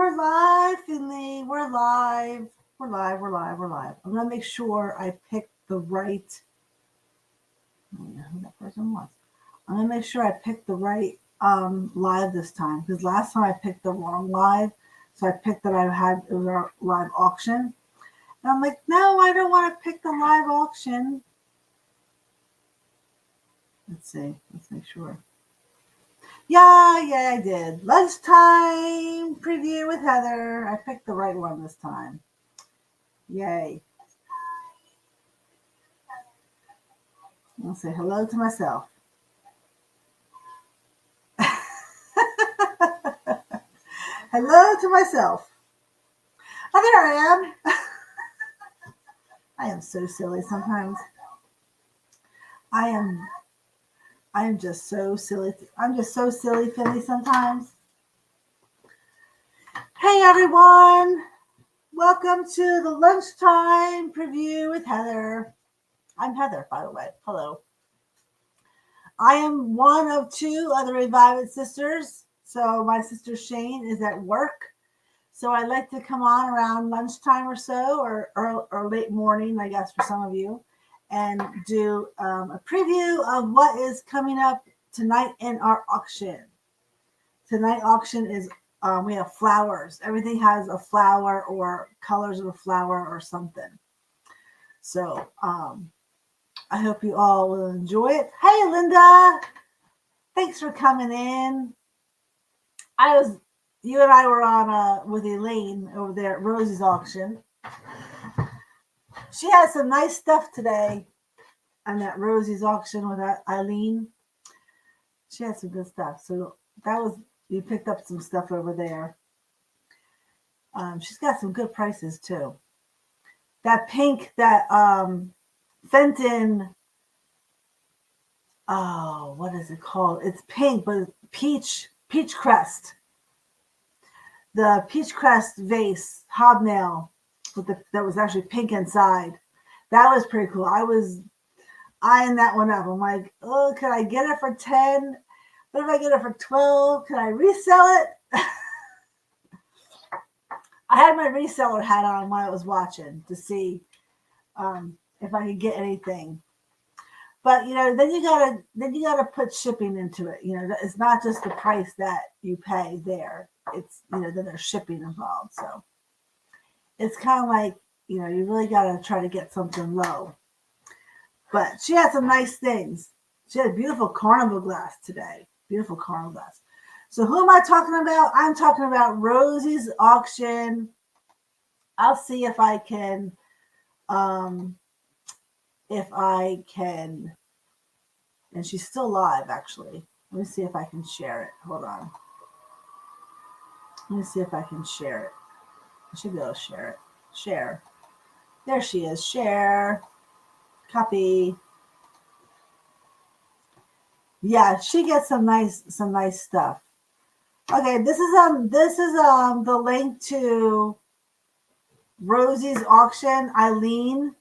We're live, Finley. We're live. We're live. We're live. We're live. I'm gonna make sure I pick the right. I don't know who that person was. I'm gonna make sure I pick the right live this time because last time I picked the wrong live. So I picked that it was our live auction. And I'm like, no, I don't want to pick the live auction. Let's see. Let's make sure. Yeah, I did. Lunchtime preview with Heather. I picked the right one this time. Yay. I'll say hello to myself. Hello to myself. Oh, there I am. I am so silly sometimes. I am just so silly. I'm just so silly, Philly, sometimes. Hey, everyone. Welcome to the Lunchtime Preview with Heather. I'm Heather, by the way. Hello. I am one of two other Revive It sisters. So my sister Shane is at work. So I like to come on around lunchtime or so, or late morning, I guess, for some of you, and do a preview of what is coming up tonight in our auction. Tonight auction is, we have flowers. Everything has a flower or colors of a flower or something. So I hope you all will enjoy it. Hey, Linda. Thanks for coming in. You and I were on with Elaine over there at Rosie's auction. She had some nice stuff today on that Rosie's auction with Eileen. She had some good stuff. So you picked up some stuff over there. She's got some good prices too. That pink, that Fenton, oh, what is it called? It's pink, but it's peach crest. The peach crest vase hobnail that was actually pink inside. That was pretty cool. I was eyeing that one up. I'm like, oh, could I get it for 10? What if I get it for 12? Can I resell it? I had my reseller hat on while I was watching to see if I could get anything. But then you gotta put shipping into it. It's not just the price that you pay there. It's then there's shipping involved. So it's kind of like you really gotta try to get something low. But she had some nice things. She had a beautiful carnival glass today. Beautiful carnival glass. So who am I talking about? I'm talking about Rosie's auction. I'll see if I can and she's still live actually. Let me see if I can share it. Hold on. Let me see if I can share it. I should be able to share it. Share. There she is. Share. Copy. Yeah, she gets some nice stuff. Okay, this is the link to Rosie's auction. Eileen,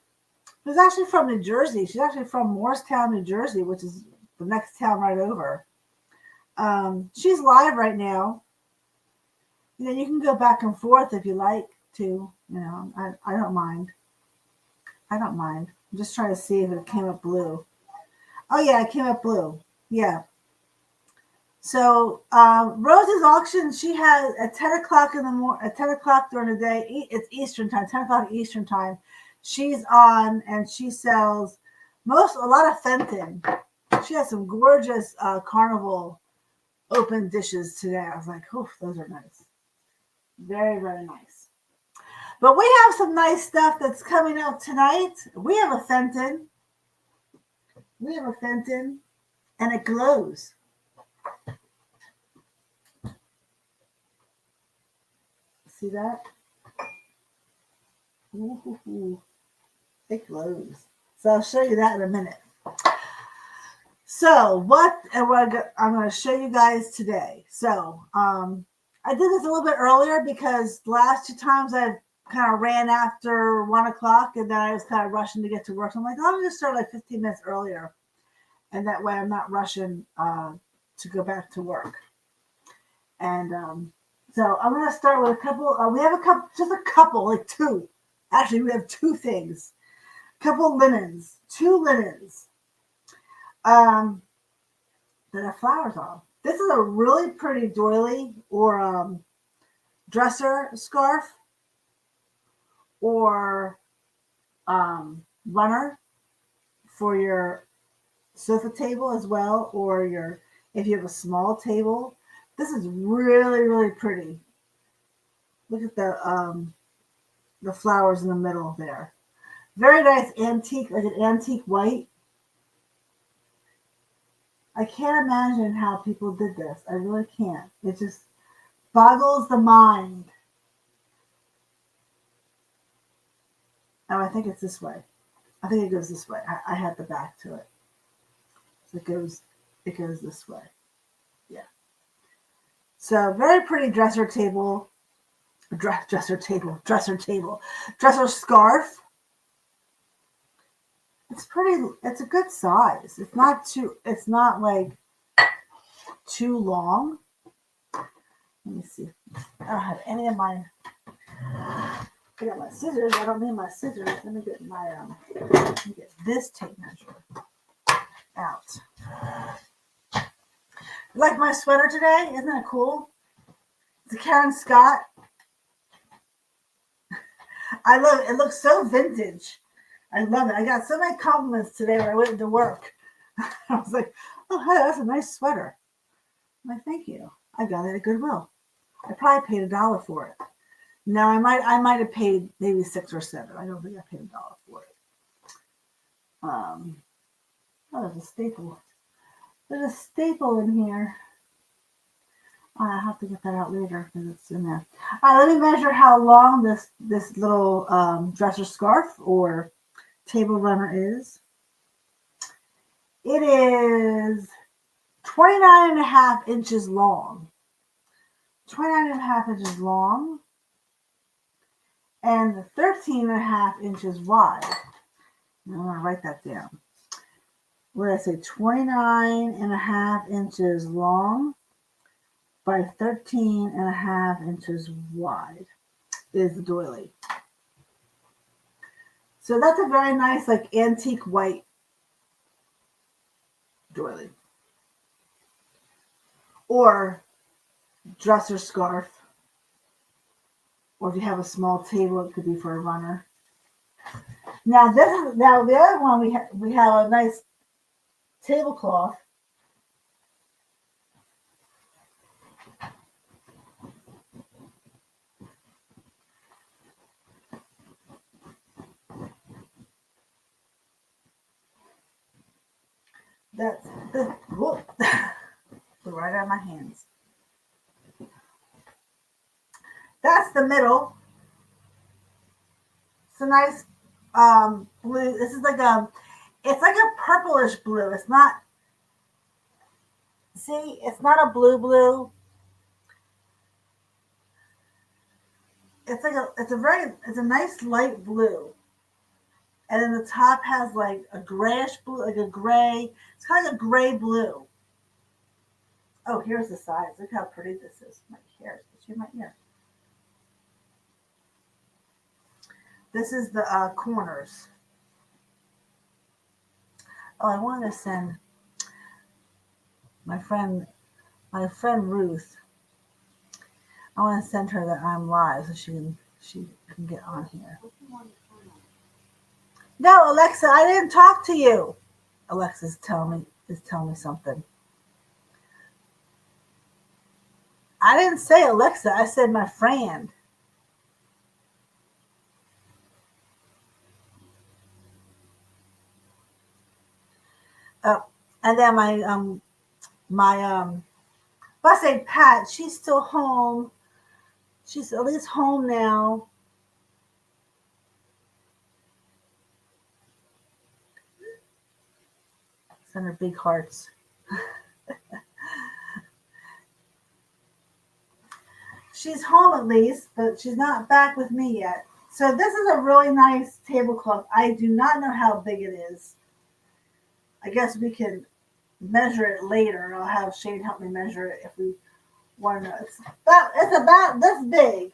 who's actually from New Jersey. She's actually from Morristown, New Jersey, which is the next town right over. She's live right now. You can go back and forth if you like to. I don't mind. I don't mind. I'm just trying to see if it came up blue. Oh yeah, it came up blue. Yeah. So Rose's auction, she has at 10 o'clock at 10 o'clock during the day. It's Eastern time, 10 o'clock Eastern time. She's on and she sells a lot of Fenton. She has some gorgeous carnival open dishes today. I was like, oh, those are nice. Very, very nice. But we have some nice stuff that's coming out tonight. We have a Fenton. And it glows. See that? Ooh, it glows. So I'll show you that in a minute. So what I'm going to show you guys today. So I did this a little bit earlier because the last two times I've kind of ran after 1 o'clock and then I was kind of rushing to get to work. So I'm like, I'll just start like 15 minutes earlier. And that way I'm not rushing to go back to work. And So I'm going to start with a couple. We have a couple, just a couple, like two. Actually, we have two things. Couple linens, two linens that have flowers on. This is a really pretty doily or dresser scarf or runner for your sofa table as well, or your if you have a small table. This is really, really pretty. Look at the flowers in the middle there. Very nice antique, like an antique white. I can't imagine how people did this. I really can't. It just boggles the mind. Oh, I think it's this way. I think it goes this way. I had the back to it. So it goes this way. Yeah. So very pretty dresser table, dresser scarf. It's pretty. It's a good size. It's not too. It's not like too long. Let me see. I don't have any of my. I got my scissors. I don't need my scissors. Let me get my. Let me get this tape measure out. Like my sweater today? Isn't that cool? It's a Karen Scott. I love it. It looks so vintage. I love it. I got so many compliments today when I went into work. I was like, oh, hey, that's a nice sweater. I'm like, thank you. I got it at Goodwill. I probably paid $1 for it. No, I might have paid maybe 6 or 7. I don't think I paid $1 for it. Oh, there's a staple. There's a staple in here. I'll have to get that out later because it's in there. All right, let me measure how long this little dresser scarf or table runner is. It is 29.5 inches long. 29.5 inches long and 13.5 inches wide. I'm going to write that down. What did I say? 29.5 inches long by 13.5 inches wide is the doily. So that's a very nice, like, antique white doily. Or dresser scarf. Or if you have a small table, it could be for a runner. Now the other one we have a nice tablecloth. That's whoop, right out of my hands. That's the middle. It's a nice blue. This is it's like a purplish blue. It's not. See, it's not a blue. It's it's a nice light blue. And then the top has like a grayish blue, like a gray. It's kind of like a gray blue. Oh, here's the size. Look how pretty this is. My hair, especially my ear. This is the corners. Oh, I wanted to send my friend Ruth. I want to send her that I'm live so she can get on here. No, Alexa, I didn't talk to you. Alexa's telling me something. I didn't say Alexa. I said my friend. Oh, and then if I say Pat, she's still home. She's at least home now. Send her big hearts. She's home at least, but she's not back with me yet. So this is a really nice tablecloth. I do not know how big it is. I guess we can measure it later. I'll have Shane help me measure it if we One it's about this big.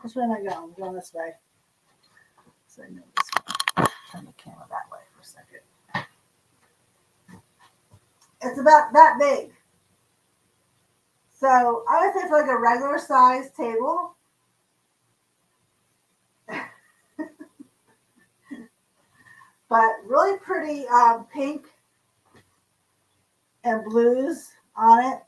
Which way am I going? I'm going this way. So I know this way. Turn the camera that way for a second. It's about that big. So I would say for like a regular size table. But really pretty pink and blues on it.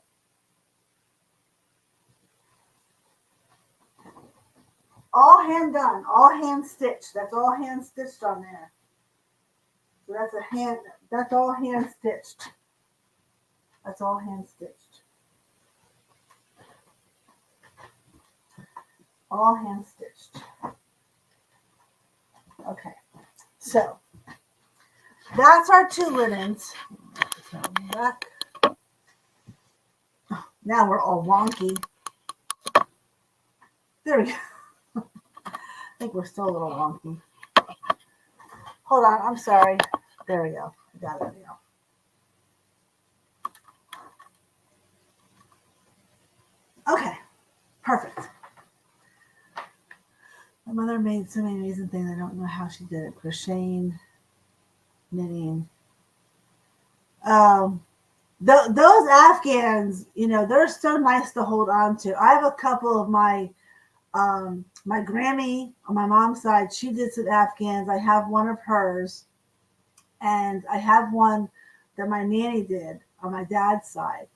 All hand done, all hand stitched. That's all hand stitched on there. So that's all hand stitched. That's all hand stitched. All hand stitched. Okay. So that's our two linens. Back. Oh, now we're all wonky. There we go. I think we're still a little wonky. Hold on, I'm sorry. There we go. I got it now. Okay, perfect. My mother made so many amazing things. I don't know how she did it. Crocheting, knitting. Those Afghans, they're so nice to hold on to. I have a couple of my Grammy on my mom's side. She did some Afghans. I have one of hers, and I have one that my nanny did on my dad's side.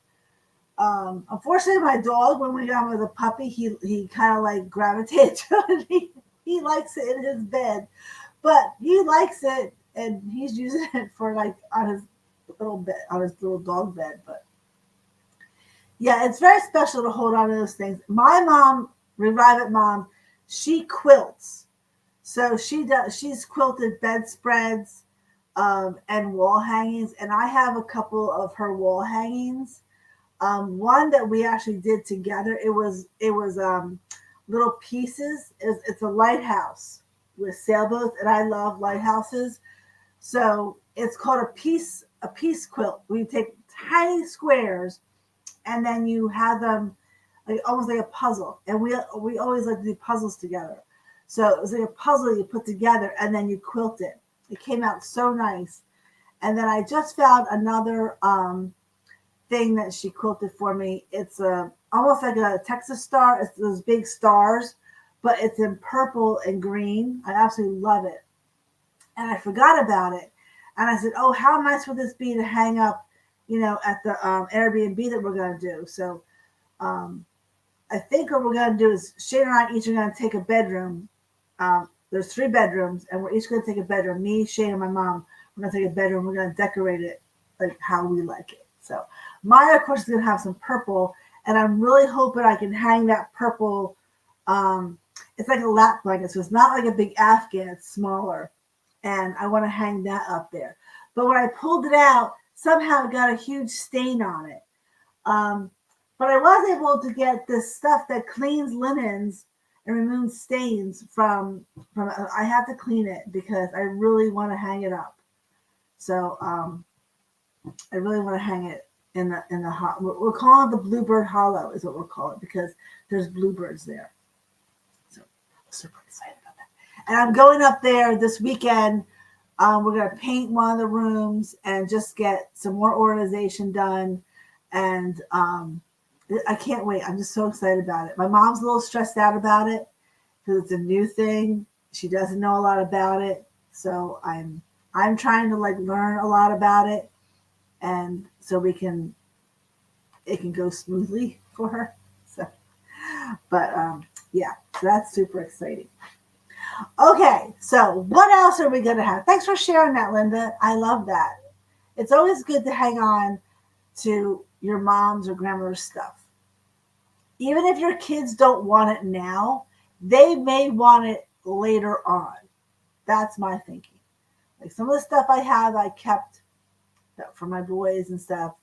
Unfortunately, my dog, when we got him as a puppy, he kind of like gravitated to it. He likes it in his bed, but he likes it, and he's using it for like on his little bed, on his little dog bed. But yeah, it's very special to hold on to those things. My mom, Revive It Mom, she quilts, so she's quilted bedspreads and wall hangings, and I have a couple of her wall hangings. One that we actually did together. It was little pieces. It's a lighthouse with sailboats, and I love lighthouses. So it's called a piece quilt. We take tiny squares, and then you have them like almost like a puzzle. And we always like to do puzzles together. So it was like a puzzle you put together, and then you quilt it. It came out so nice. And then I just found another thing that she quilted for me. It's almost like a Texas star. It's those big stars, but it's in purple and green. I absolutely love it. And I forgot about it. And I said, oh, how nice would this be to hang up, at the Airbnb that we're going to do. So I think what we're going to do is Shane and I each are going to take a bedroom. There's 3 bedrooms, and we're each going to take a bedroom. Me, Shane, and my mom, we're going to take a bedroom. We're going to decorate it like how we like it. So Maya, of course, is going to have some purple, and I'm really hoping I can hang that purple. It's like a lap blanket, so it's not like a big Afghan. It's smaller, and I want to hang that up there. But when I pulled it out, somehow it got a huge stain on it. But I was able to get this stuff that cleans linens and removes stains from. I have to clean it because I really want to hang it up. So I really want to hang it in the hot. We're calling it the Bluebird Hollow, is what we'll call it, because there's bluebirds there. So super excited about that. And I'm going up there this weekend. We're going to paint one of the rooms and just get some more organization done. And I can't wait. I'm just so excited about it. My mom's a little stressed out about it because it's a new thing. She doesn't know a lot about it. So I'm trying to like learn a lot about it, and so it can go smoothly for her. So, but yeah, so that's super exciting. Okay, so what else are we going to have? Thanks for sharing that, Linda. I love that. It's always good to hang on to your mom's or grandmother's stuff. Even if your kids don't want it now, they may want it later on. That's my thinking. Like some of the stuff I have, I kept for my boys and stuff.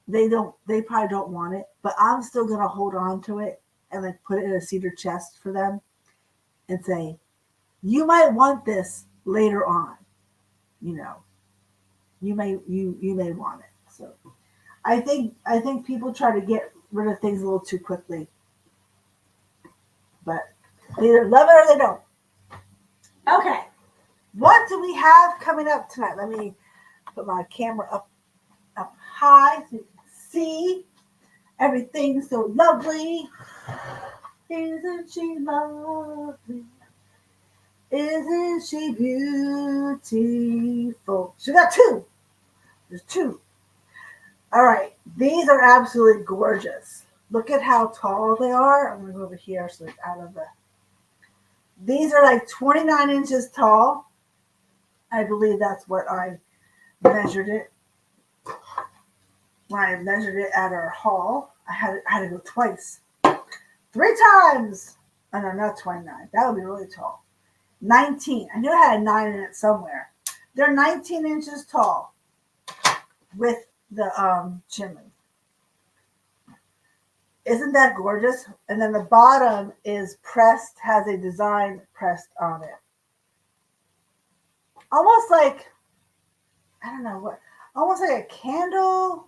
They probably don't want it, but I'm still going to hold on to it and like put it in a cedar chest for them and say, you might want this later on. You may want it. So I think people try to get rid of things a little too quickly. But they either love it or they don't. Okay. What do we have coming up tonight? Let me put my camera up high so you can see everything so lovely. Isn't she lovely? Isn't she beautiful? So we got two. There's two. All right. These are absolutely gorgeous. Look at how tall they are. I'm going to go over here so it's out of the... These are like 29 inches tall. I believe that's what I measured it. When I measured it at our haul, I had to go twice. 3 times. Oh, no, not 29. That would be really tall. 19. I knew I had a 9 in it somewhere. They're 19 inches tall with the chimney. Isn't that gorgeous? And then the bottom is pressed, has a design pressed on it. Almost like, I don't know what, almost like a candle.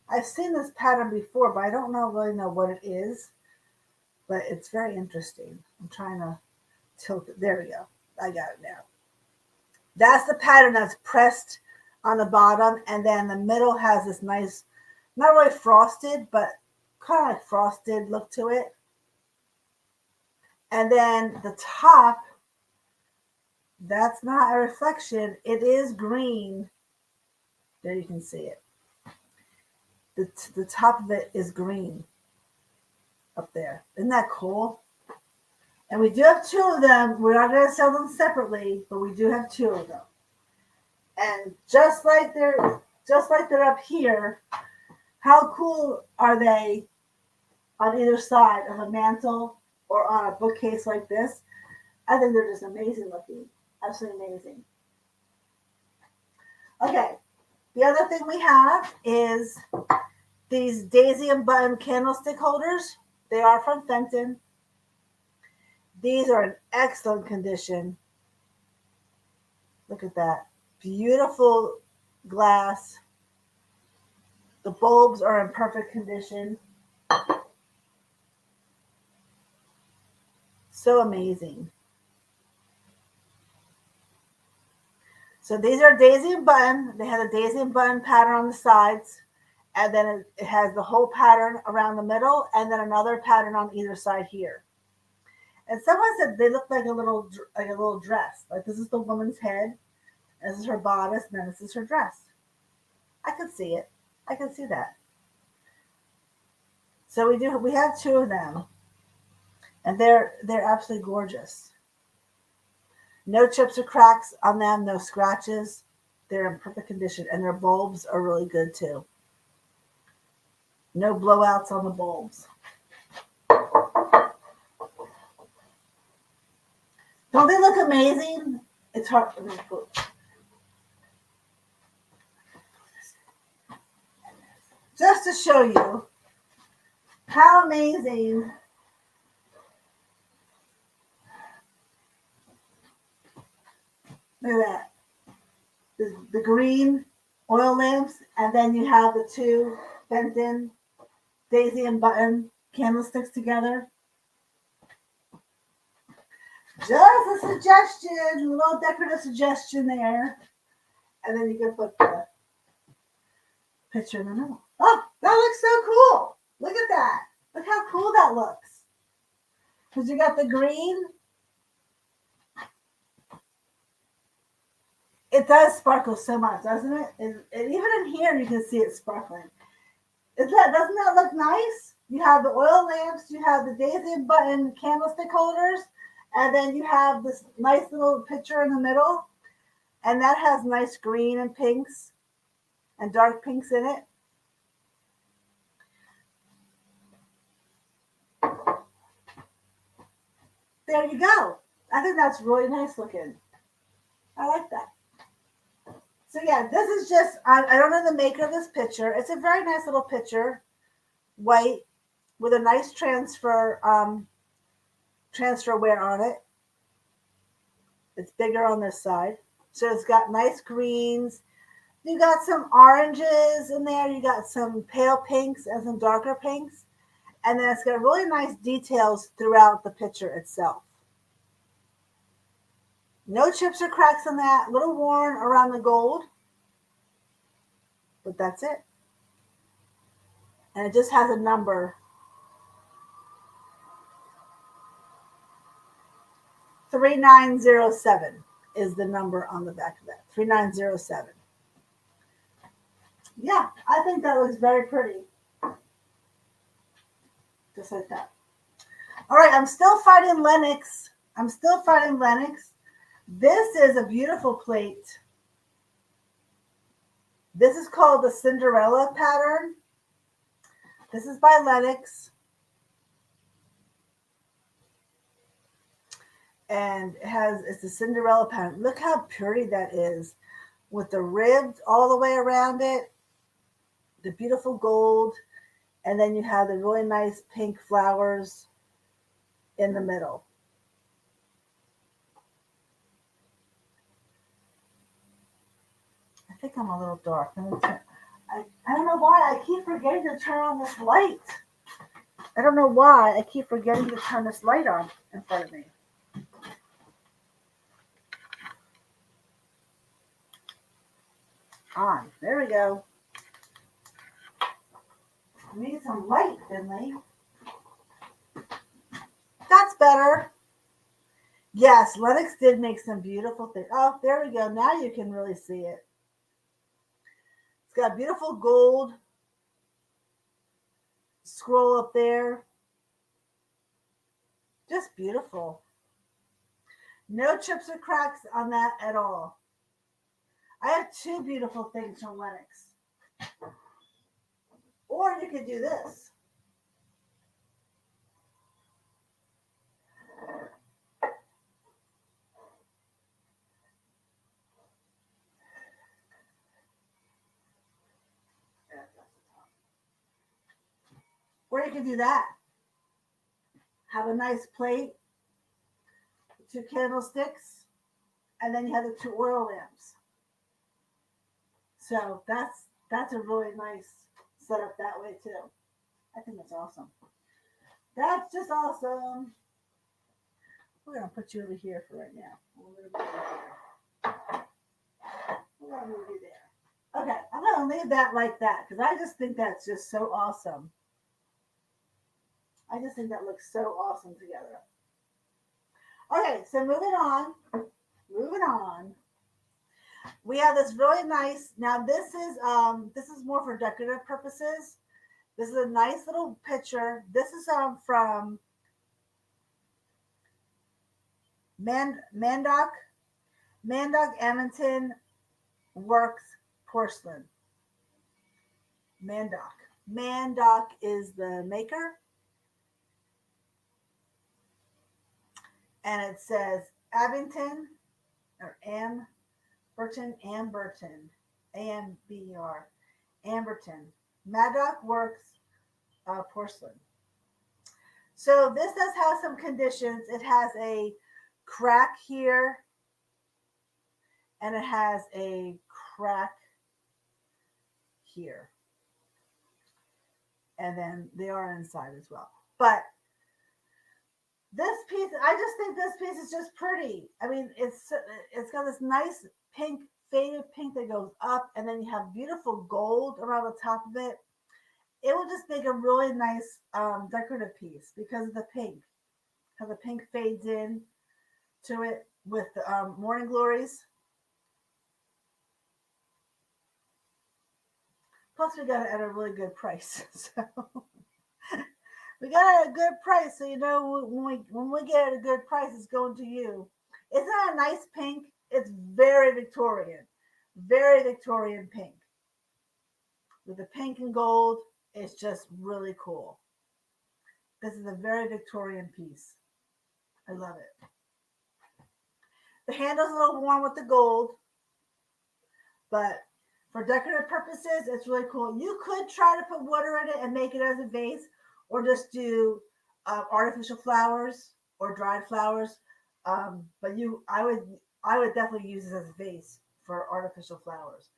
I've seen this pattern before, but I don't really know what it is. But it's very interesting. I'm trying to tilt it. There we go. I got it now. That's the pattern that's pressed on the bottom. And then the middle has this nice, not really frosted, but kind of like frosted look to it. And then the top, that's not a reflection. It is green. There you can see it. The top of it is green up there. Isn't that cool? And we do have 2 of them. We're not going to sell them separately, but we do have 2 of them. And just like they're up here, how cool are they on either side of a mantle or on a bookcase like this? I think they're just amazing looking. Absolutely amazing. Okay. The other thing we have is these daisy and button candlestick holders. They are from Fenton. These are in excellent condition. Look at that. Beautiful glass. The bulbs are in perfect condition. So amazing. So these are daisy and button. They have a daisy and button pattern on the sides. And then it has the whole pattern around the middle. And then another pattern on either side here. And someone said they look like a little dress. Like this is the woman's head. This is her bodice. And then this is her dress. I could see it. I can see that. So we have 2 of them. And they're absolutely gorgeous. No chips or cracks on them, no scratches. They're in perfect condition. And their bulbs are really good too. No blowouts on the bulbs. Don't they look amazing? It's hard. Just to show you how amazing look at that. The green oil lamps, and then you have the 2 Fenton daisy and button candlesticks together. Just a suggestion, a little decorative suggestion there. And then you can put the picture in the middle. Oh, that looks so cool. Look at that. Look how cool that looks. Because you got the green. It does sparkle so much, doesn't it? And even in here, you can see it sparkling. Doesn't that look nice? You have the oil lamps, you have the daisy and button candlestick holders, and then you have this nice little picture in the middle, and that has nice green and pinks and dark pinks in it. There you go. I think that's really nice looking. I like that. So yeah, this is just, I don't know the maker of this picture. It's a very nice little picture, white, with a nice transfer wear on it. It's bigger on this side. So it's got nice greens, You got some oranges in there. You got some pale pinks and some darker pinks. And then it's got really nice details throughout the picture itself. No chips or cracks on that. Little worn around the gold, but that's it. And it just has a number. 3907 is the number on the back of that. 3907. Yeah, I think that looks very pretty. Just like that. All right, I'm still fighting Lenox. This is a beautiful plate. This is called the Cinderella pattern. This is by Lenox. And it's a Cinderella pattern. Look how pretty that is with the ribs all the way around it, the beautiful gold, and then you have the really nice pink flowers in the middle. I think I'm a little dark. I don't know why I keep forgetting to turn on this light. I don't know why I keep forgetting to turn this light on in front of me. On. There we go. We need some light, Finley. That's better. Yes, Lenox did make some beautiful things. Oh, there we go. Now you can really see it. It's got beautiful gold scroll up there. Just beautiful. No chips or cracks on that at all. I have two beautiful things from Lenox. Or you could do this. Or you could do that. Have a nice plate, two candlesticks, and then you have the two oil lamps. So that's a really nice setup that way too. I think that's awesome. That's just awesome. We're gonna put you over here for right now. We're gonna move you there. Okay, I'm gonna leave that like that because I just think that's just so awesome. I just think that looks so awesome together. Okay, so moving on. We have this really nice. Now this is more for decorative purposes. This is a nice little picture. This is from Mandoc Edmonton Works Porcelain. Mandoc is the maker. And it says Abington or Amberton, AMBER, Amberton. Mandoc Works Porcelain. So this does have some conditions. It has a crack here, and it has a crack here. And then they are inside as well. But this piece, I just think this piece is just pretty. I mean, it's got this nice pink, faded pink that goes up, and then you have beautiful gold around the top of it. It will just make a really nice decorative piece because of the pink. How the pink fades in to it with the morning glories. Plus, we got it at a really good price. So we got it at a good price. So you know when we get it at a good price, it's going to you. It's not a nice pink. It's very Victorian pink with the pink and gold. It's just really cool. This is a very Victorian piece. I love it. The handle's a little worn with the gold, but for decorative purposes, it's really cool. You could try to put water in it and make it as a vase, or just do artificial flowers or dried flowers. But I would definitely use it as a vase for artificial flowers.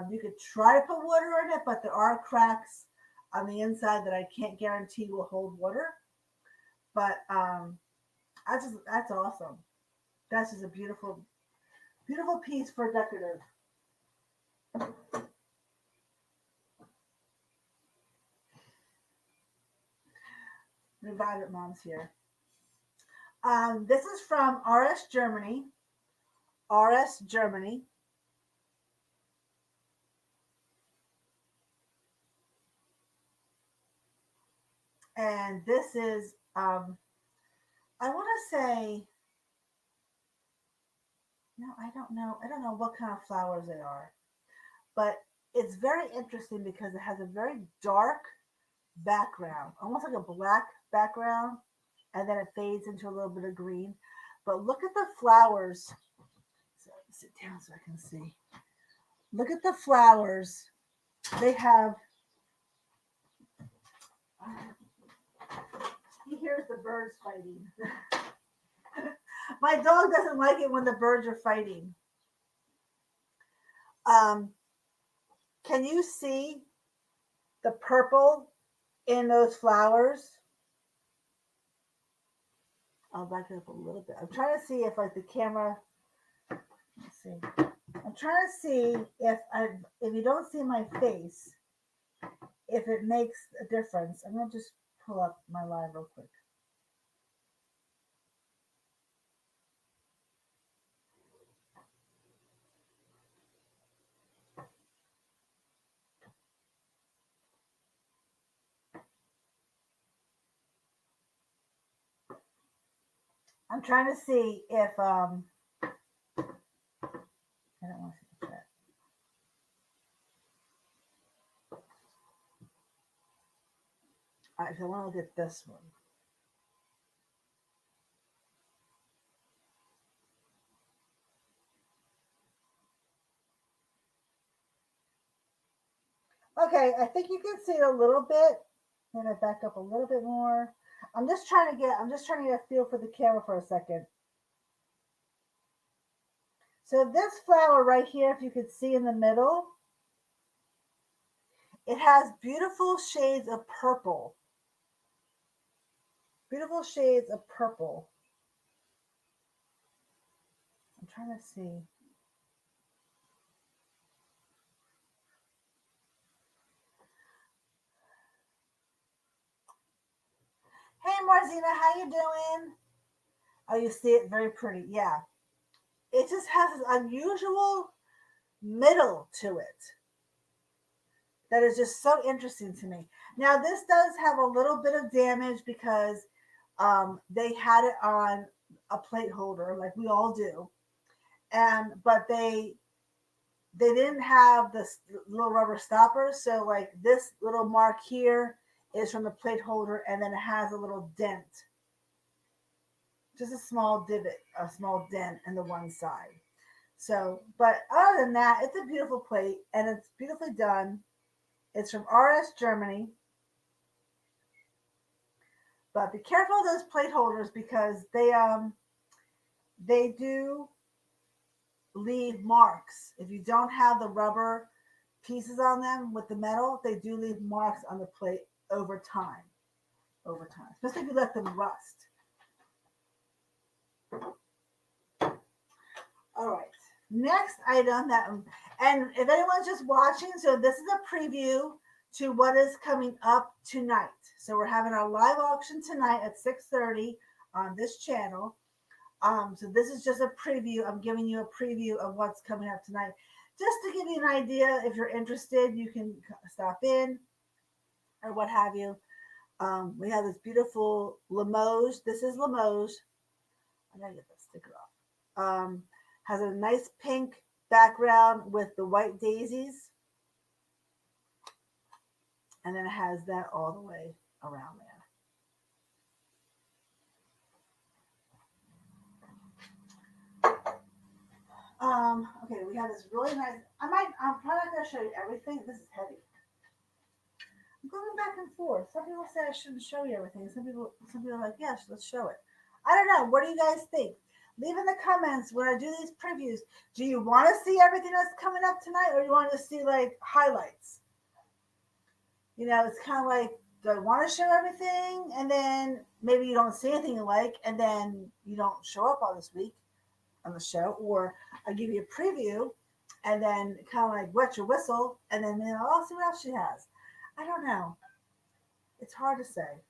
You could try to put water in it, but there are cracks on the inside that I can't guarantee will hold water. But that's awesome. That's just a beautiful, beautiful piece for decorative. Revive It Mom's here. This is from RS Germany. RS Germany. And this is, I want to say, no, I don't know. I don't know what kind of flowers they are. But it's very interesting because it has a very dark background, almost like a black background, and then it fades into a little bit of green. But look at the flowers. So sit down so I can see. Look at the flowers. They have. He hears the birds fighting. My dog doesn't like it when the birds are fighting. Can you see the purple in those flowers? I'll back it up a little bit. I'm trying to see if like the camera. Let's see. I'm trying to see if you don't see my face, if it makes a difference. I'm gonna just pull up my live real quick. I'm trying to see if I don't want to see the chat. All right, so I want to look at this one. Okay, I think you can see it a little bit. I'm gonna back up a little bit more. I'm just trying to get a feel for the camera for a second. So this flower right here, if you could see in the middle, it has beautiful shades of purple. Beautiful shades of purple. I'm trying to see. Hey Marzina, how you doing? Oh, you see it, very pretty. Yeah. It just has this unusual middle to it that is just so interesting to me. Now, this does have a little bit of damage because they had it on a plate holder, like we all do, but they didn't have this little rubber stopper. So, like this little mark here is from the plate holder, and then it has a little dent, just a small divot, a small dent in the one side. So, but other than that, it's a beautiful plate and it's beautifully done. It's from RS Germany. But be careful of those plate holders because they do leave marks. If you don't have the rubber pieces on them with the metal, they do leave marks on the plate over time. Over time. Especially if you let them rust. All right. Next item and if anyone's just watching, so this is a preview to what is coming up tonight. So we're having our live auction tonight at 6:30 on this channel. So this is just a preview. I'm giving you a preview of what's coming up tonight. Just to give you an idea, if you're interested, you can stop in or what have you. We have this beautiful Limoges. This is Limoges. I gotta get that sticker off. Has a nice pink background with the white daisies. And then it has that all the way around there. Okay, we have this really nice. I'm probably not gonna show you everything. This is heavy. I'm going back and forth. Some people say I shouldn't show you everything. Some people are like, yes, let's show it. I don't know. What do you guys think? Leave in the comments when I do these previews. Do you want to see everything that's coming up tonight, or do you want to see like highlights? You know, it's kind of like, do I want to show everything, and then maybe you don't see anything you like, and then you don't show up all this week on the show, or I give you a preview, and then kind of like wet your whistle, and then I'll see what else she has. I don't know. It's hard to say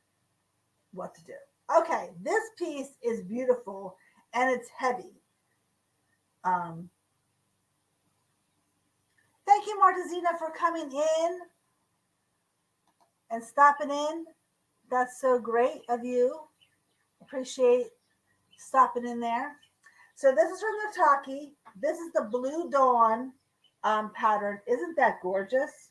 what to do. Okay, this piece is beautiful and it's heavy. Um, Thank you, Martezina, for coming in and stopping in. That's so great of you. Appreciate stopping in there. So this is from the Taki. This is the Blue Dawn pattern. Isn't that gorgeous?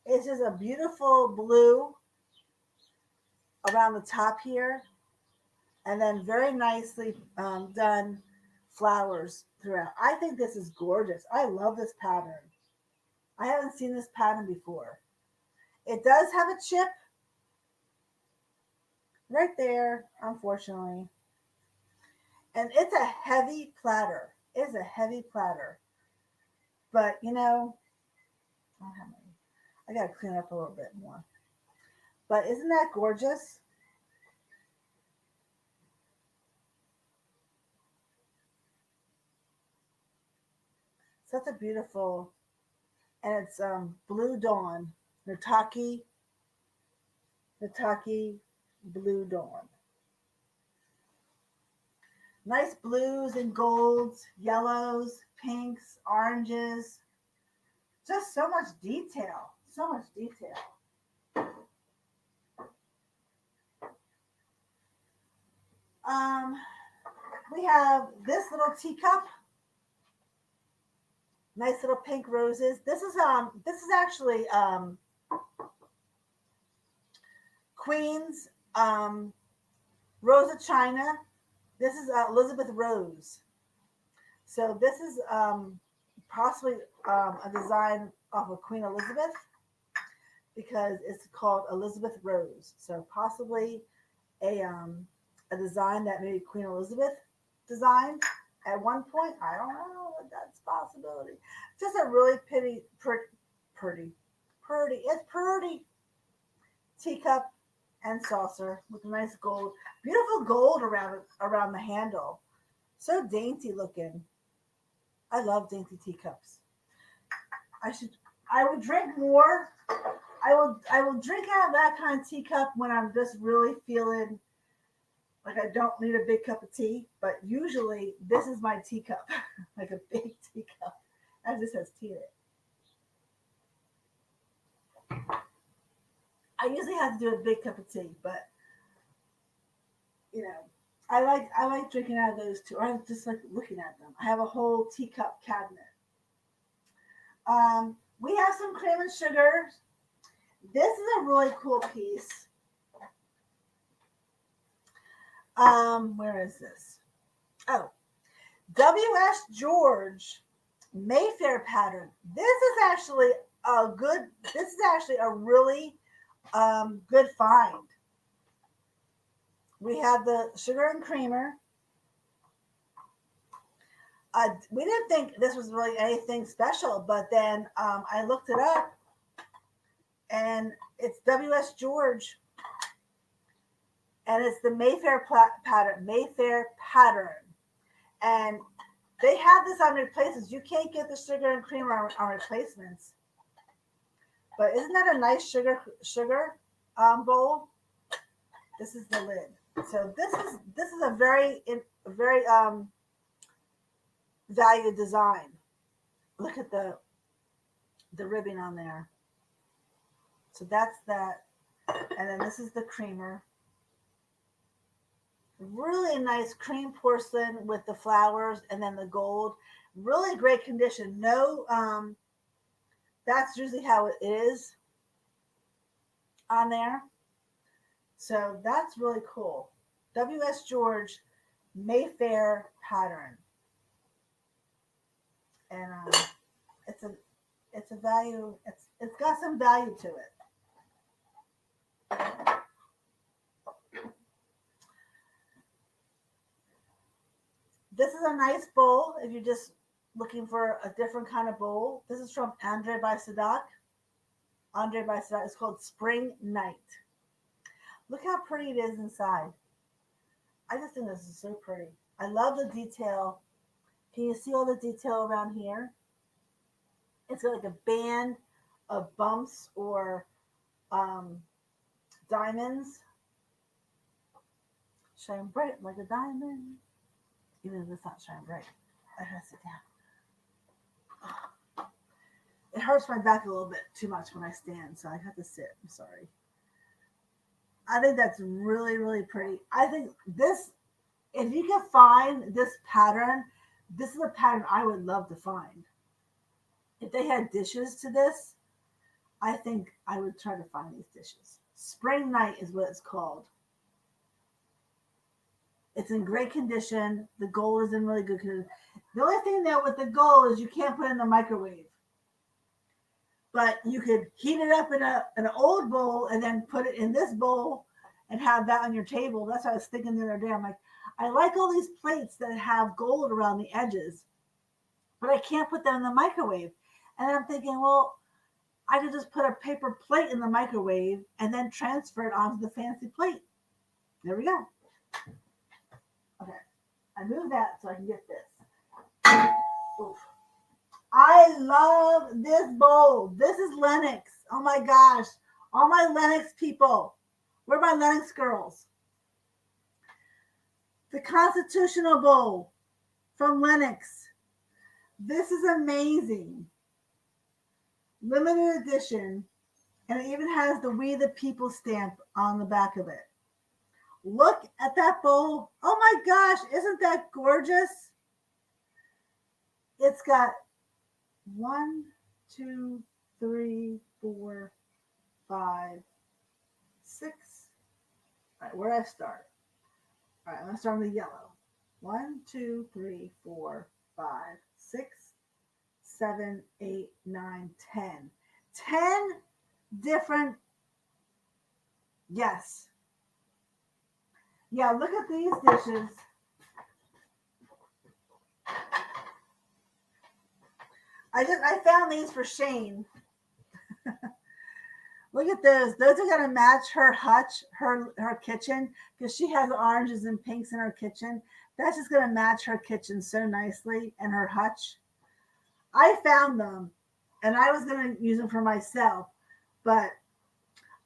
It's just a beautiful blue around the top here, and then very nicely done flowers throughout. I think this is gorgeous. I love this pattern. I haven't seen this pattern before. It does have a chip right there, unfortunately. And it's a heavy platter. It's a heavy platter. But, you know, I got to clean up a little bit more. But isn't that gorgeous? Such a beautiful, and it's Blue Dawn, Nataki Blue Dawn. Nice blues and golds, yellows, pinks, oranges. Just so much detail. So much detail. Um, we have this little teacup. Nice little pink roses. This is actually Queen's Rose of China. This is Elizabeth Rose. So this is possibly a design off of Queen Elizabeth, because it's called Elizabeth Rose. So possibly a design that maybe Queen Elizabeth designed at one point. I don't know, but that's a possibility. Just a really pretty teacup and saucer with a nice gold, beautiful gold around the handle. So dainty looking. I love dainty teacups. I would drink more. I will drink out of that kind of teacup when I'm just really feeling like I don't need a big cup of tea. But usually this is my teacup, like a big teacup. As this has tea in it. I usually have to do a big cup of tea, but you know, I like drinking out of those too. I just like looking at them. I have a whole teacup cabinet. We have some cream and sugar. This is a really cool piece. Where is this? Oh, W.S. George Mayfair pattern. This is actually a really good find. We have the sugar and creamer. We didn't think this was really anything special, but then I looked it up, and it's W.S. George, and it's the Mayfair pattern, and they have this on replacements. You can't get the sugar and creamer on replacements, but isn't that a nice sugar bowl? This is the lid. So this is a very valued design. Look at the ribbing on there. So that's that. And then this is the creamer. Really nice cream porcelain with the flowers and then the gold. Really great condition. No, that's usually how it is on there. So that's really cool. W.S. George Mayfair pattern. And it's a value. It's got some value to it. This is a nice bowl if you're just looking for a different kind of bowl. This is from Andre by Sadak. Andre by Sadak. It's called Spring Night. Look how pretty it is inside. I just think this is so pretty. I love the detail. Can you see all the detail around here? It's got like a band of bumps or um, diamonds. Shine bright like a diamond. Even if it's not shining bright. I gotta sit down. It hurts my back a little bit too much when I stand, so I have to sit. I'm sorry. I think that's really, really pretty. I think this, if you can find this pattern, this is a pattern I would love to find. If they had dishes to this, I think I would try to find these dishes. Spring Night is what it's called. It's in great condition. The gold is in really good condition. The only thing that with the gold is you can't put it in the microwave. But you could heat it up in an old bowl and then put it in this bowl and have that on your table. That's what I was thinking the other day. I'm like, I like all these plates that have gold around the edges, but I can't put them in the microwave. And I'm thinking, well, I could just put a paper plate in the microwave and then transfer it onto the fancy plate. There we go. Okay, I moved that so I can get this. Oof. I love this bowl. This is Lenox. Oh my gosh. All my Lenox people. Where are my Lenox girls? The Constitutional Bowl from Lenox. This is amazing. Limited edition. And it even has the We the People stamp on the back of it. Look at that bowl. Oh my gosh. Isn't that gorgeous? It's got 1, 2, 3, 4, 5, 6. All right, where do I start? All right, I'm going to start with the yellow. 1, 2, 3, 4, 5, 6, 7, 8, 9, 10. 10 different. Yes. Yeah, look at these dishes. I found these for Shane. Look at those. Those are gonna match her hutch, her kitchen, because she has oranges and pinks in her kitchen. That's just gonna match her kitchen so nicely and her hutch. I found them, and I was gonna use them for myself, but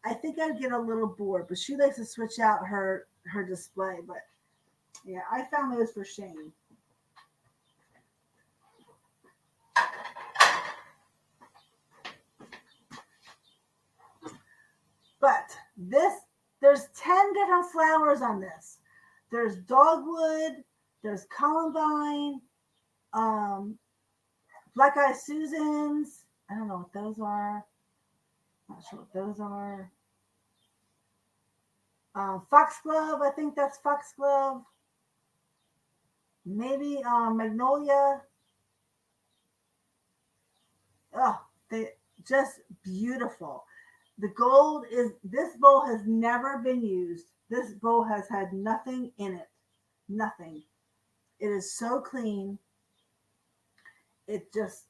I think I'd get a little bored. But she likes to switch out her display. But yeah, I found those for Shane. But there's 10 different flowers on this. There's dogwood, there's columbine, black eye Susans. I don't know what those are. Not sure what those are. Foxglove, I think that's foxglove. Maybe magnolia. Oh, they just beautiful. The gold is, this bowl has never been used. This bowl has had nothing in it. Nothing. It is so clean. It just,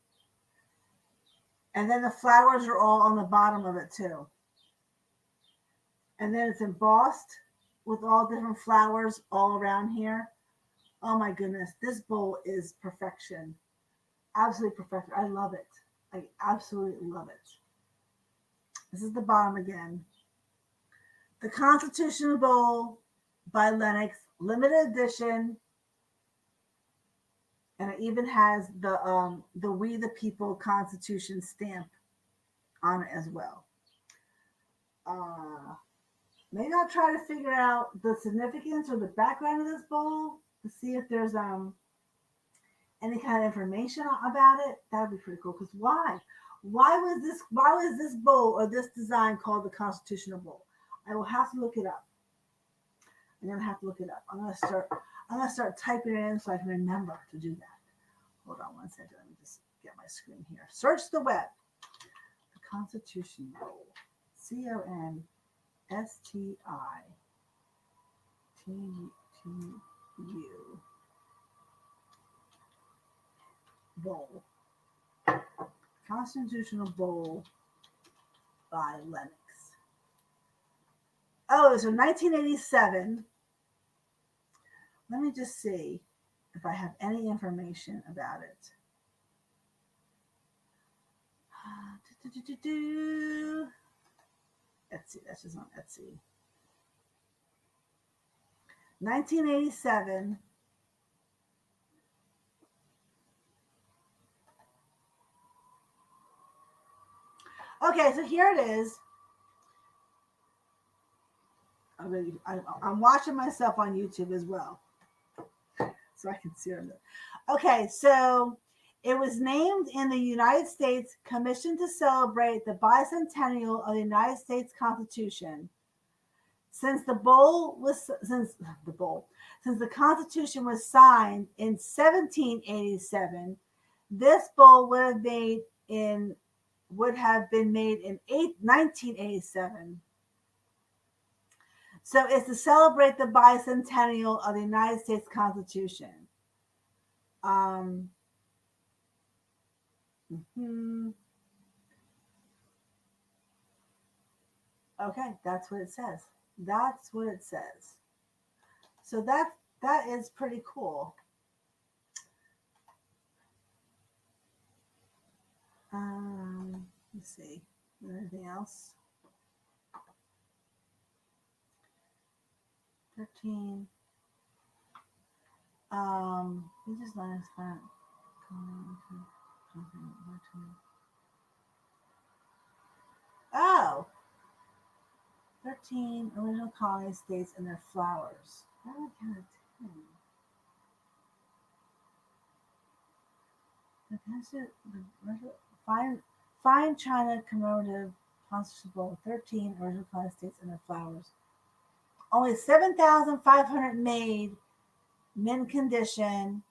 and then the flowers are all on the bottom of it too. And then it's embossed with all different flowers all around here. Oh my goodness, this bowl is perfection. Absolutely perfection. I love it. I absolutely love it. This is the bottom again. The Constitutional Bowl by Lenox, limited edition, and it even has the We the People Constitution stamp on it as well. Maybe I'll try to figure out the significance or the background of this bowl to see if there's any kind of information about it. That would be pretty cool. Because why? Why was this bowl or this design called the Constitutional Bowl? I will have to look it up. I'm gonna have to look it up. I'm gonna start typing it in so I can remember to do that. Hold on one second. Let me just get my screen here. Search the web. The Constitution Bowl. CON. STITU Bowl. Constitutional Bowl by Lennox. Oh, so 1987. Let me just see if I have any information about it. Etsy, that's just on Etsy. 1987. Okay, so here it is. I'm watching myself on YouTube as well, so I can see it. Okay, so it was named in the United States, commissioned to celebrate the bicentennial of the United States Constitution. Since the Constitution was signed in 1787, this bowl would have been made in 1987. So it's to celebrate the bicentennial of the United States Constitution. Okay, that's what it says. That's what it says. So that is pretty cool. Let's see. Anything else? 13. We just let us find. Oh, 13 original colony states and their flowers. I only counted 10. Fine China commemorative constitutional 13 original colony states and their flowers. Only 7,500 made, mint condition.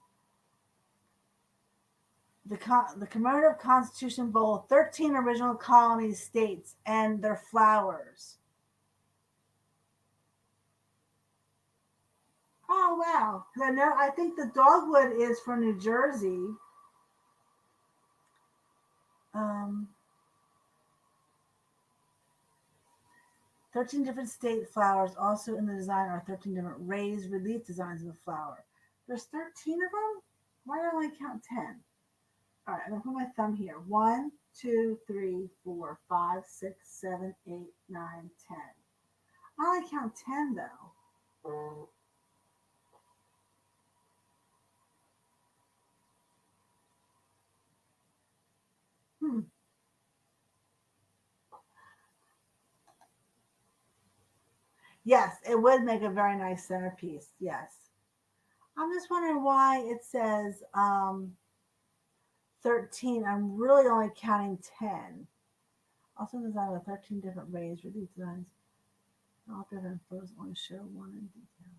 The commemorative Constitution Bowl, 13 original colony states and their flowers. Oh, wow. I think the dogwood is from New Jersey. 13 different state flowers. Also in the design are 13 different raised relief designs of the flower. There's 13 of them? Why do I only count 10? All right, I'm going to put my thumb here. 1, 2, 3, 4, 5, 6, 7, 8, 9, 10. I only count 10 though. Yes, it would make a very nice centerpiece. Yes. I'm just wondering why it says 13. I'm really only counting 10. Also designed with 13 different raised relief designs. All different photos only show one in detail.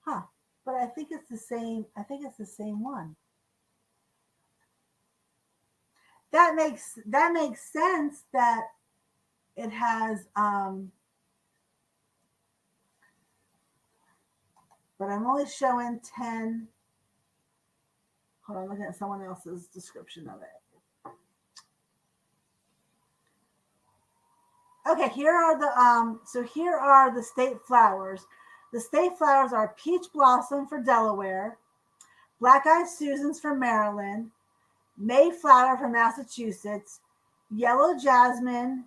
Huh. But I think it's the same. I think it's the same one. That makes sense that it has but I'm only showing 10. Hold on, I'm looking at someone else's description of it. Okay, here are the state flowers. The state flowers are peach blossom for Delaware, black-eyed Susans for Maryland, Mayflower for Massachusetts, yellow jasmine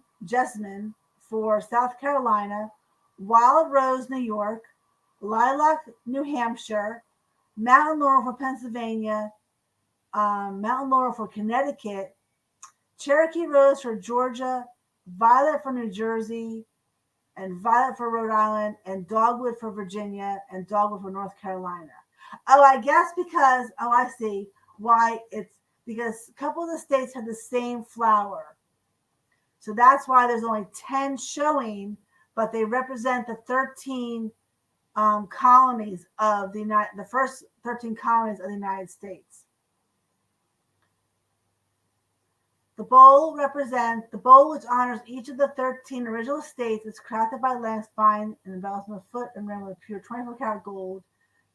for South Carolina, wild rose New York, lilac New Hampshire, mountain laurel for Pennsylvania, mountain laurel for Connecticut, Cherokee rose for Georgia, violet for New Jersey, and violet for Rhode Island, and dogwood for Virginia, and dogwood for North Carolina. Oh, I guess because, I see why it's because a couple of the states have the same flower. So that's why there's only 10 showing, but they represent the 13 colonies of the first 13 colonies of the United States. The bowl which honors each of the 13 original states is crafted by Lance Fine and enveloped in a foot and rimmed with pure 24 karat gold.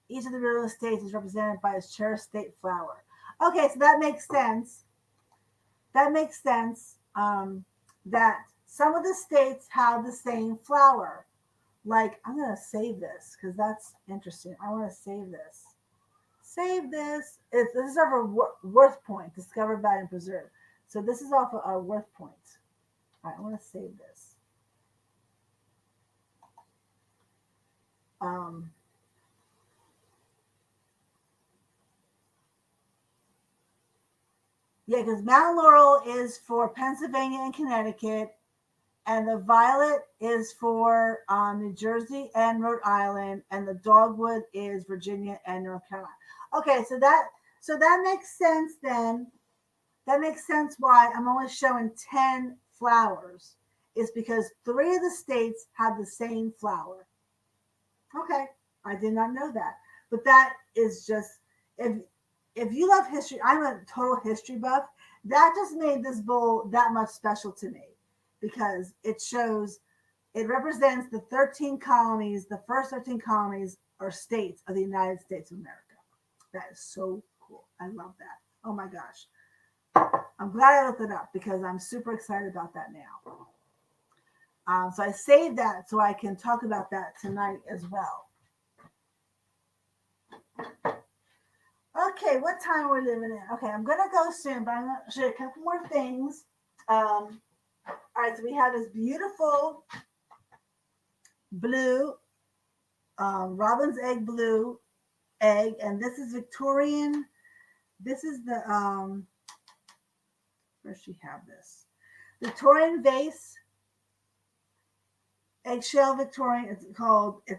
Each of the original states is represented by its cherished state flower. Okay, so that makes sense. That makes sense. That some of the states have the same flower. Like, I'm going to save this because that's interesting. I want to save this. Save this. This is off a worth point, discovered, valued, and preserved. So this is off of our worth points. All right, I want to save this. Yeah, because Mount Laurel is for Pennsylvania and Connecticut, and the violet is for New Jersey and Rhode Island, and the dogwood is Virginia and North Carolina. Okay, so that makes sense then. That makes sense why I'm only showing 10 flowers. It's because 3 of the states have the same flower. Okay, I did not know that. But that is just, if you love history, I'm a total history buff. That just made this bowl that much special to me because it represents the 13 colonies, the first 13 colonies or states of the United States of America. That is so cool. I love that. Oh my gosh. I'm glad I looked it up because I'm super excited about that now. So I saved that so I can talk about that tonight as well. Okay, what time are we living in? Okay, I'm going to go soon, but I'm going to show you a couple more things. All right, so we have this beautiful blue, robin's egg blue egg, and this is Victorian. This is the, where she have this? Victorian vase. Eggshell Victorian. It's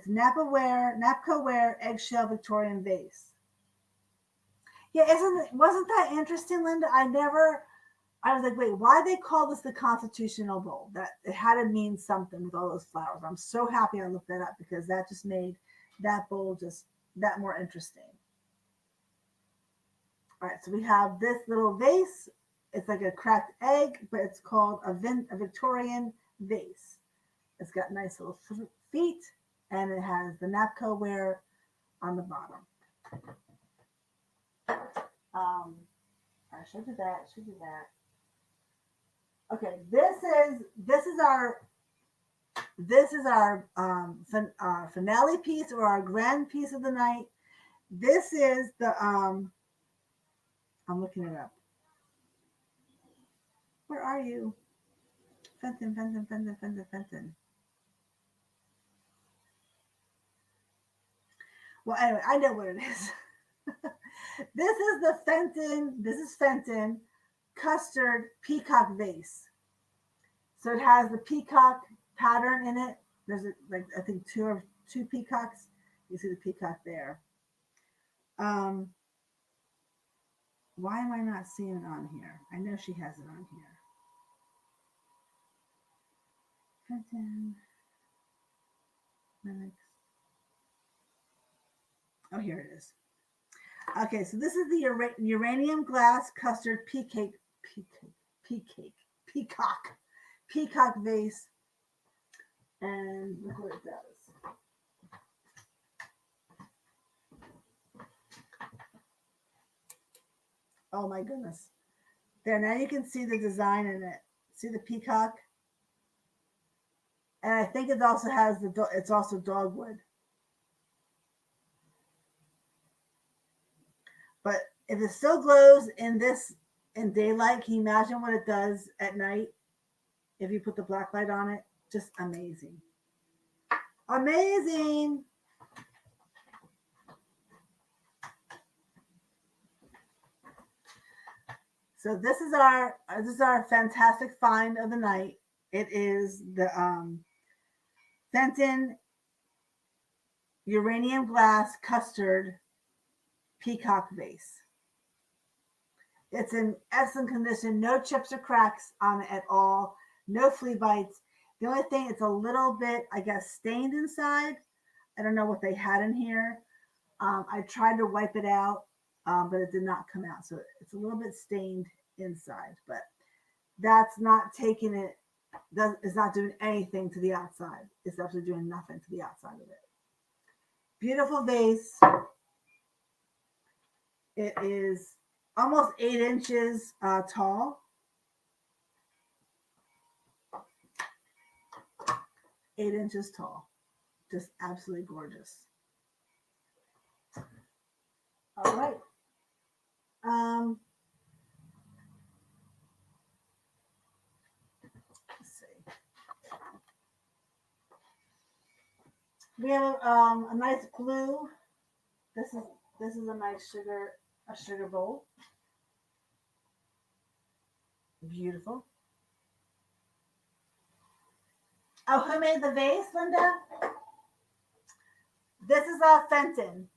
Napco Ware Eggshell Victorian vase. Yeah, wasn't that interesting, Linda? I was like, wait, why they call this the Constitutional Bowl? That it had to mean something with all those flowers. I'm so happy I looked that up because that just made that bowl just that more interesting. All right, so we have this little vase. It's like a cracked egg, but it's called a Victorian vase. It's got nice little feet, and it has the Napco Ware on the bottom. I should do that. Okay, this is our finale piece or our grand piece of the night. This is the I'm looking it up. Where are you? Fenton. Well, anyway, I know what it is. This is Fenton custard peacock vase. So it has the peacock pattern in it. There's I think two peacocks. You see the peacock there. Why am I not seeing it on here? I know she has it on here. Fenton. Oh, here it is. Okay, so this is the uranium glass custard peacock vase, and look what it does. Oh my goodness! There, now you can see the design in it. See the peacock, and I think it also has it's also dogwood. But if it still glows in daylight, can you imagine what it does at night? If you put the black light on it, just amazing. Amazing. So this is our fantastic find of the night. It is the Fenton uranium glass custard peacock vase. It's in excellent condition, no chips or cracks on it at all, no flea bites. The only thing, it's a little bit, I guess, stained inside. I don't know what they had in here. I tried to wipe it out, but it did not come out. So it's a little bit stained inside, but that's not taking it, that is not doing anything to the outside. It's absolutely doing nothing to the outside of it. Beautiful vase. It is almost 8 inches tall. 8 inches tall. Just absolutely gorgeous. All right. Let's see. We have a nice glue. This is a nice sugar bowl. Beautiful. Oh, who made the vase, Linda? This is Fenton.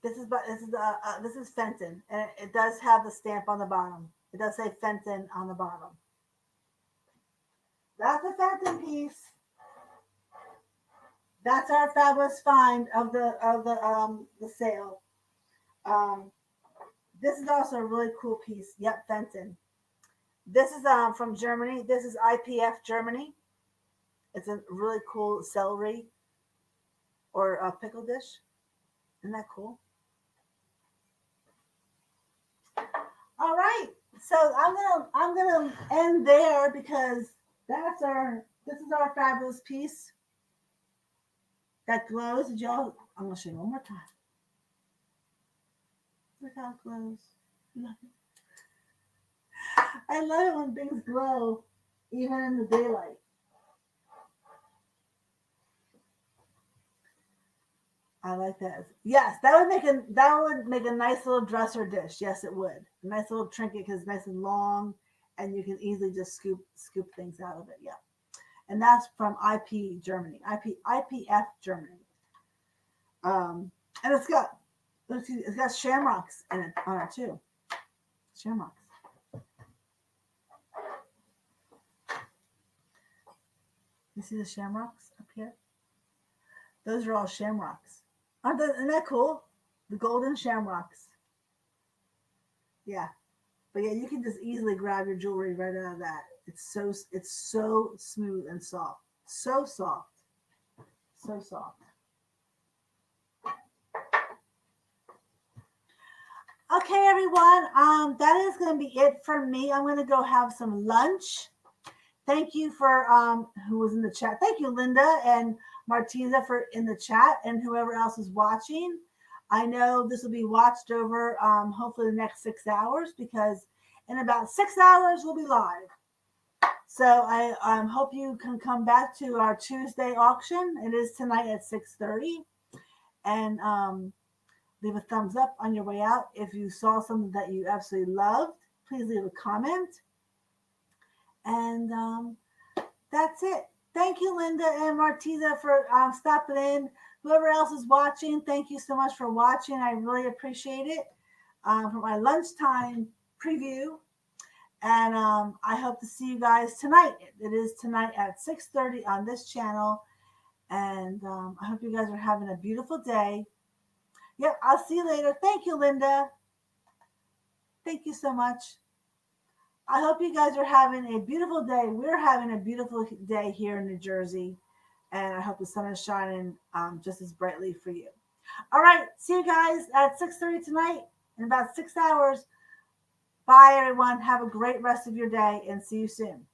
This is Fenton, and it does have the stamp on the bottom. It does say Fenton on the bottom. That's the Fenton piece. That's our fabulous find of the sale. This is also a really cool piece. Yep, Fenton. This is from Germany. This is IPF Germany. It's a really cool celery or a pickle dish. Isn't that cool? All right. So I'm gonna end there because this is our fabulous piece that glows. I'm gonna show you one more time. Look how it glows. I love it when things glow, even in the daylight. I like that. Yes, that would make a nice little dresser dish. Yes, it would. A nice little trinket because it's nice and long, and you can easily just scoop things out of it. Yeah, and that's from IP Germany, IPF Germany. And it's got shamrocks in it on it too. Shamrocks. You see the shamrocks up here? Those are all shamrocks. Isn't that cool? The golden shamrocks. Yeah. But yeah, you can just easily grab your jewelry right out of that. It's so smooth and soft. So soft. So soft. Okay, everyone. That is going to be it for me. I'm going to go have some lunch. Thank you for who was in the chat. Thank you, Linda and Martiza for in the chat, and whoever else is watching. I know this will be watched over hopefully the next 6 hours because in about 6 hours we'll be live. So I hope you can come back to our Tuesday auction. It is tonight at 6:30, and leave a thumbs up on your way out. If you saw something that you absolutely loved, please leave a comment. And that's it. Thank you, Linda and Martiza, for stopping in. Whoever else is watching, thank you so much for watching. I really appreciate it for my lunchtime preview. And I hope to see you guys tonight. It is tonight at 6:30 on this channel. And I hope you guys are having a beautiful day. Yep, I'll see you later. Thank you, Linda. Thank you so much. I hope you guys are having a beautiful day. We're having a beautiful day here in New Jersey. And I hope the sun is shining just as brightly for you. All right. See you guys at 6:30 tonight in about 6 hours. Bye, everyone. Have a great rest of your day and see you soon.